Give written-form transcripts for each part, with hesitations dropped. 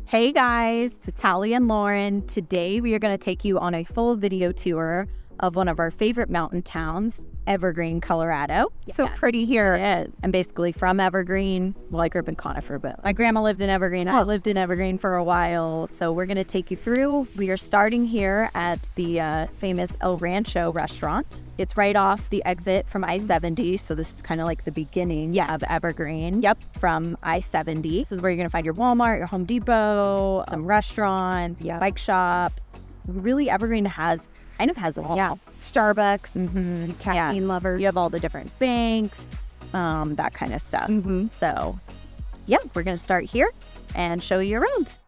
Hey guys, it's Hallie and Lauren. Today we are going to take you on a full video tour of one of our favorite mountain towns, Evergreen, Colorado. Yes. So pretty here. It is. I'm basically from Evergreen. Well, I grew up in Conifer, but my grandma lived in Evergreen. I lived in Evergreen for a while. So we're going to take you through. We are starting here at the famous El Rancho restaurant. It's right off the exit from I-70. So this is kind of like the beginning of Evergreen. Yep. From I-70. This is where you're going to find your Walmart, your Home Depot, some restaurants, bike shops. Really, Evergreen has it all. Yeah. Starbucks, caffeine lovers. You have all the different banks, that kind of stuff. So, we're going to start here and show you around.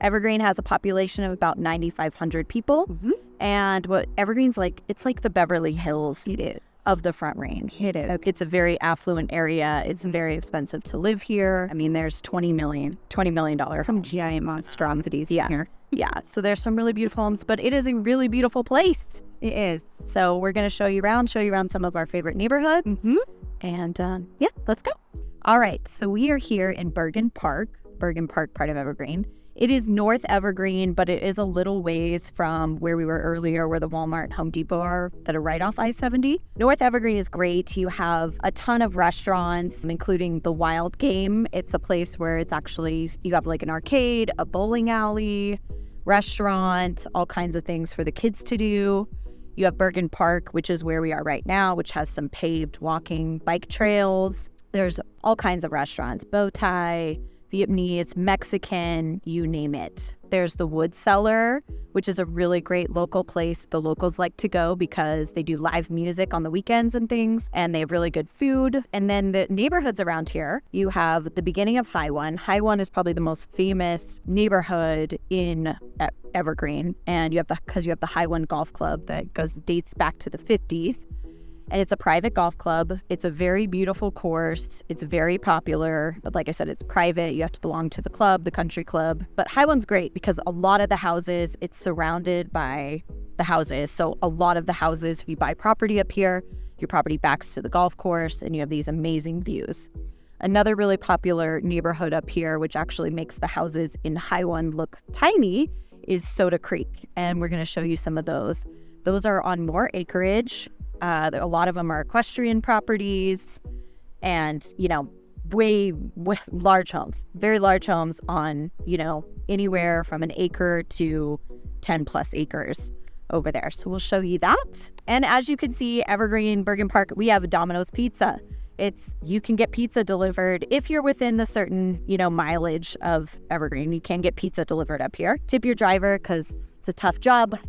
Evergreen has a population of about 9,500 people. And what Evergreen's like, it's like the Beverly Hills. It is. Of the Front Range. It is. It's a very affluent area. It's very expensive to live here. I mean, there's $20 million Some giant monstrosities here. Yeah, so there's some really beautiful homes, but it is a really beautiful place. It is. So we're going to show you around some of our favorite neighborhoods. And let's go. All right, so we are here in Bergen Park, part of Evergreen. It is North Evergreen, but it is a little ways from where we were earlier, where the Walmart and Home Depot are, that are right off I-70. North Evergreen is great. You have a ton of restaurants, including the Wild Game. It's a place where it's actually, you have like an arcade, a bowling alley, restaurant, all kinds of things for the kids to do. You have Bergen Park, which is where we are right now, which has some paved walking bike trails. There's all kinds of restaurants, bow tie, Vietnamese, Mexican, you name it. There's the Wood Cellar, which is a really great local place. The locals like to go because they do live music on the weekends and things, and they have really good food. And then the neighborhoods around here, you have the beginning of High One. High One is probably the most famous neighborhood in Evergreen, and you have the High One Golf Club that dates back to the 50s. And it's a private golf club. It's a very beautiful course. It's very popular. But like I said, it's private. You have to belong to the club, the country club. But High One's great because a lot of the houses, it's surrounded by the houses. So a lot of the houses, if you buy property up here, your property backs to the golf course and you have these amazing views. Another really popular neighborhood up here, which actually makes the houses in High One look tiny, is Soda Creek. And we're going to show you some of those. Those are on more acreage. A lot of them are equestrian properties and, way large homes, very large homes on, anywhere from an acre to 10 plus acres over there. So we'll show you that. And as you can see, Evergreen, Bergen Park, we have Domino's Pizza. You can get pizza delivered if you're within the certain, mileage of Evergreen. You can get pizza delivered up here. Tip your driver because it's a tough job.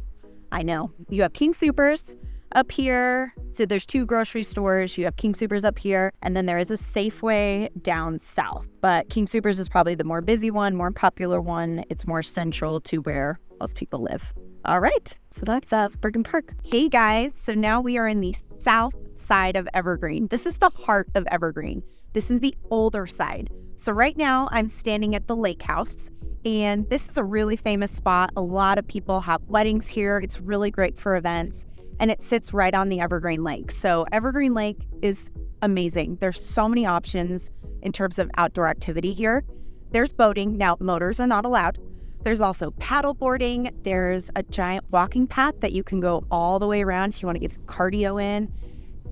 I know. You have King Soopers up here. So there's two grocery stores. You have King Soopers up here, and then there is a Safeway down south. But King Soopers is probably the more busy one, more popular one. It's more central to where most people live. All right, so that's Bergen Park. Hey guys, so now we are in the south side of Evergreen. This is the heart of Evergreen. This is the older side. So right now I'm standing at the lake house, and this is a really famous spot. A lot of people have weddings here. It's really great for events. And it sits right on the Evergreen Lake. So Evergreen Lake is amazing. There's so many options in terms of outdoor activity here. There's boating. Now, motors are not allowed. There's also paddle boarding. There's a giant walking path that you can go all the way around if you want to get some cardio in.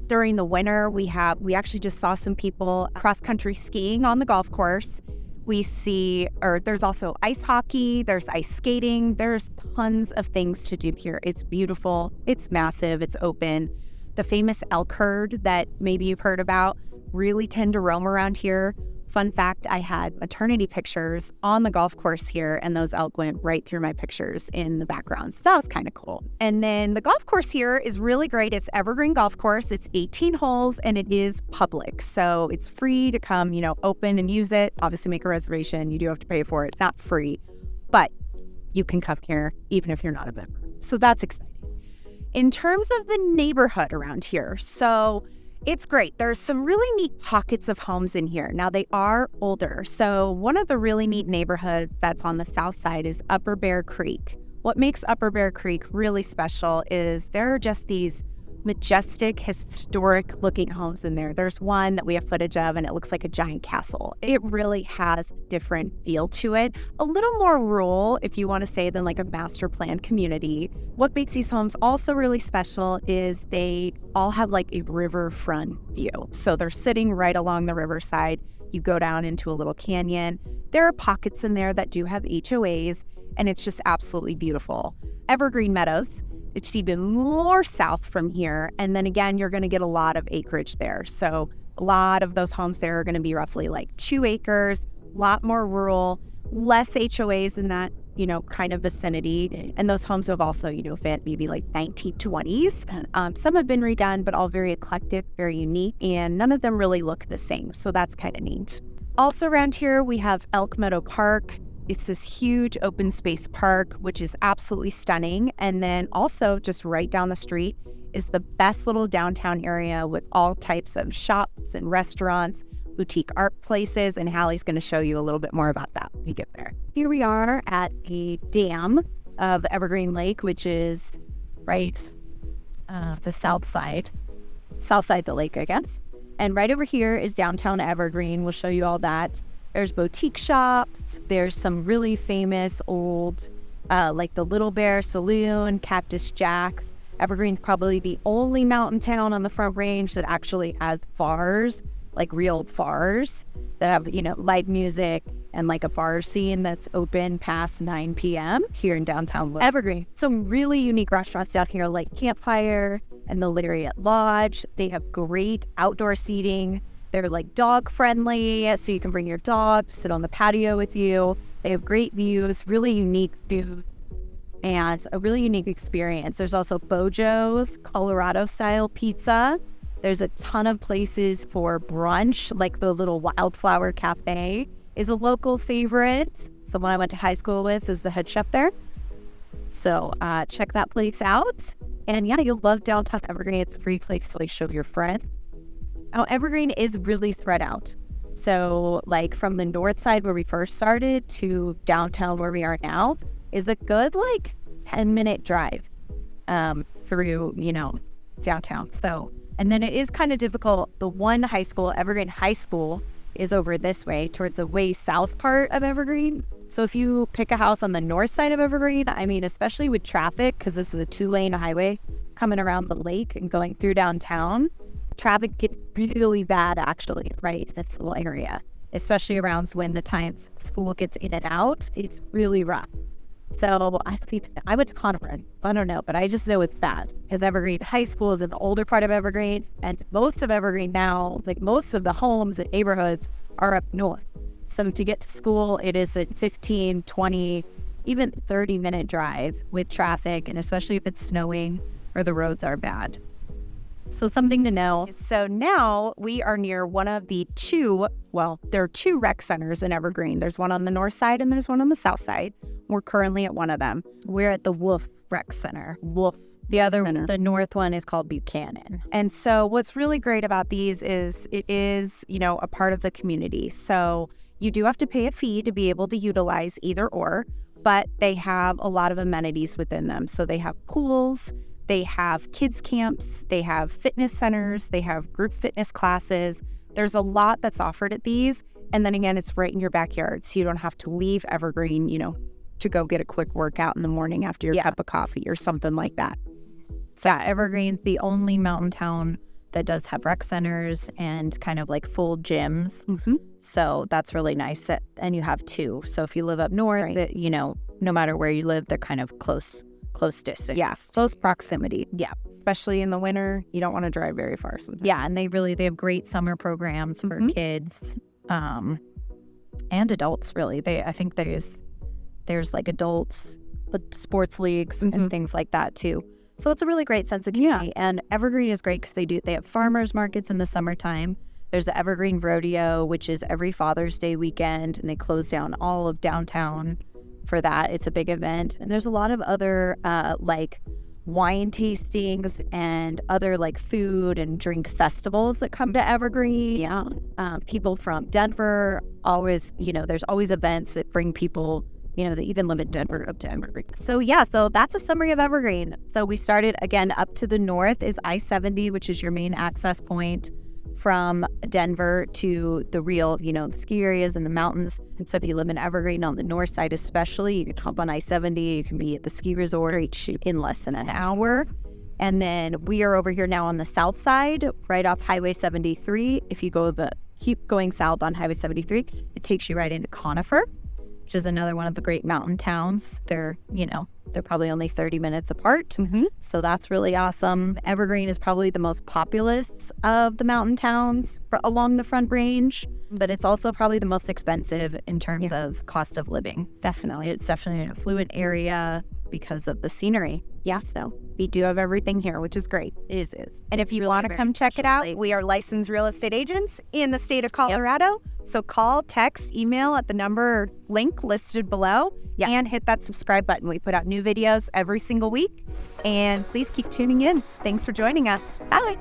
During the winter, we actually just saw some people cross-country skiing on the golf course. There's also ice hockey, there's ice skating, there's tons of things to do here. It's beautiful, it's massive, it's open. The famous elk herd that maybe you've heard about really tend to roam around here. Fun fact, I had maternity pictures on the golf course here, and those elk went right through my pictures in the background. So that was kind of cool. And then the golf course here is really great. It's Evergreen Golf Course. It's 18 holes, and it is public. So it's free to come, open and use it. Obviously, make a reservation. You do have to pay for it. It's not free, but you can come here even if you're not a member. So that's exciting. In terms of the neighborhood around here, so it's great. There's some really neat pockets of homes in here. Now, they are older. So one of the really neat neighborhoods that's on the south side is Upper Bear Creek. What makes Upper Bear Creek really special is there are just these majestic, historic looking homes in there. There's one that we have footage of and it looks like a giant castle. It really has different feel to it. A little more rural, if you want to say, than like a master planned community. What makes these homes also really special is they all have like a riverfront view. So they're sitting right along the riverside. You go down into a little canyon. There are pockets in there that do have HOAs, and it's just absolutely beautiful. Evergreen Meadows, it's even more south from here. And then again, you're going to get a lot of acreage there. So a lot of those homes there are going to be roughly like 2 acres, a lot more rural, less HOAs in that, kind of vicinity. And those homes have also, fit maybe like 1920s. Some have been redone, but all very eclectic, very unique, and none of them really look the same. So that's kind of neat. Also around here, we have Elk Meadow Park. It's this huge open space park, which is absolutely stunning. And then also just right down the street is the best little downtown area with all types of shops and restaurants, boutique art places, and Hallie's going to show you a little bit more about that when we get there. Here we are at a dam of Evergreen Lake, which is right the south side of the lake, I guess. And right over here is downtown Evergreen. We'll show you all that. There's boutique shops. There's some really famous old, like the Little Bear Saloon, Cactus Jack's. Evergreen's probably the only mountain town on the Front Range that actually has bars, like real bars that have, live music and like a bar scene that's open past 9 p.m. here in downtown Evergreen. Some really unique restaurants down here like Campfire and the Lariat Lodge. They have great outdoor seating. They're like dog friendly, so you can bring your dog to sit on the patio with you. They have great views, really unique foods, and a really unique experience. There's also Bojo's Colorado style pizza. There's a ton of places for brunch, like the little Wildflower Cafe is a local favorite. Someone I went to high school with is the head chef there. So check that place out. And yeah, you'll love downtown Evergreen. It's a free place to like show your friends. Now, Evergreen is really spread out. So like from the north side where we first started to downtown where we are now is a good like 10-minute drive through, downtown. So, and then it is kind of difficult. The one high school, Evergreen High School, is over this way towards the way south part of Evergreen. So if you pick a house on the north side of Evergreen, especially with traffic, because this is a 2-lane highway coming around the lake and going through downtown, traffic gets really bad actually, right, in this little area, especially around when the times school gets in and out. It's really rough. So I went to conference. I don't know, but I just know it's bad because Evergreen High School is in the older part of Evergreen, and most of Evergreen now, like most of the homes and neighborhoods are up north. So to get to school, it is a 15, 20, even 30-minute drive with traffic, and especially if it's snowing or the roads are bad. So something to know. So now we are near one of the there are 2 rec centers in Evergreen. There's one on the north side and there's one on the south side. We're currently at one of them. We're at the Wolf Rec Center. The north one is called Buchanan. And so what's really great about these is it is, a part of the community. So you do have to pay a fee to be able to utilize either or, but they have a lot of amenities within them. So they have pools, they have kids camps, they have fitness centers, they have group fitness classes. There's a lot that's offered at these. And then again, it's right in your backyard. So you don't have to leave Evergreen, to go get a quick workout in the morning after your cup of coffee or something like that. So yeah, Evergreen's the only mountain town that does have rec centers and kind of like full gyms. Mm-hmm. So that's really nice. And you have 2. So if you live up north, right, no matter where you live, they're kind of close distance. Yeah, close proximity. Yeah. Especially in the winter, you don't want to drive very far sometimes. Yeah, and they have great summer programs for kids and adults, really. I think there's like adults sports leagues and things like that too. So it's a really great sense of community. Yeah. And Evergreen is great because they have farmers markets in the summertime. There's the Evergreen Rodeo, which is every Father's Day weekend, and they close down all of downtown for that. It's a big event. And there's a lot of other like wine tastings and other like food and drink festivals that come to Evergreen. Yeah. People from Denver always, there's always events that bring people they even live in Denver up to Evergreen. So yeah, so that's a summary of Evergreen. So we started, again, up to the north is I-70, which is your main access point from Denver to the real, the ski areas and the mountains. And so if you live in Evergreen on the north side especially, you can hop on I-70, you can be at the ski resort in less than an hour. And then we are over here now on the south side, right off Highway 73. If you keep going south on Highway 73, it takes you right into Conifer, which is another one of the great mountain towns. They're probably only 30 minutes apart. So that's really awesome. Evergreen is probably the most populous of the mountain towns along the Front Range, but it's also probably the most expensive in terms of cost of living. Definitely. It's definitely an affluent area because of the scenery. Yeah, so we do have everything here, which is great. It is. And if you want to come check it out, we are licensed real estate agents in the state of Colorado. So call, text, email at the number link listed below and hit that subscribe button. We put out new videos every single week. And please keep tuning in. Thanks for joining us. Bye.